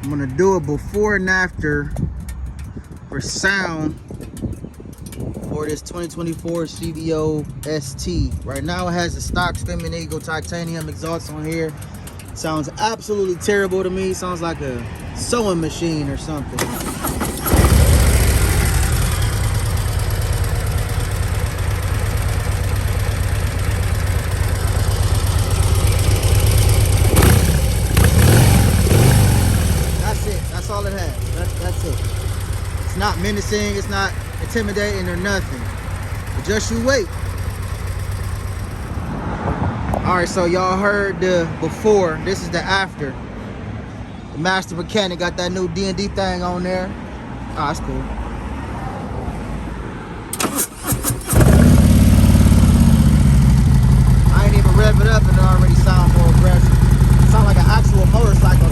I'm gonna do a before and after for sound for this 2024 CVO ST. Right now it has the stock Screaming Eagle titanium exhaust on here. Sounds absolutely terrible to me. Sounds like a sewing machine or something. That's it. That's all it has. That's it. It's not menacing. It's not intimidating or nothing. But just you wait. All right, so y'all heard the before. This is the after. The master mechanic got that new D&D thing on there. Oh, that's cool. I ain't even rev it up and it already sounds more aggressive. It sounds like an actual motorcycle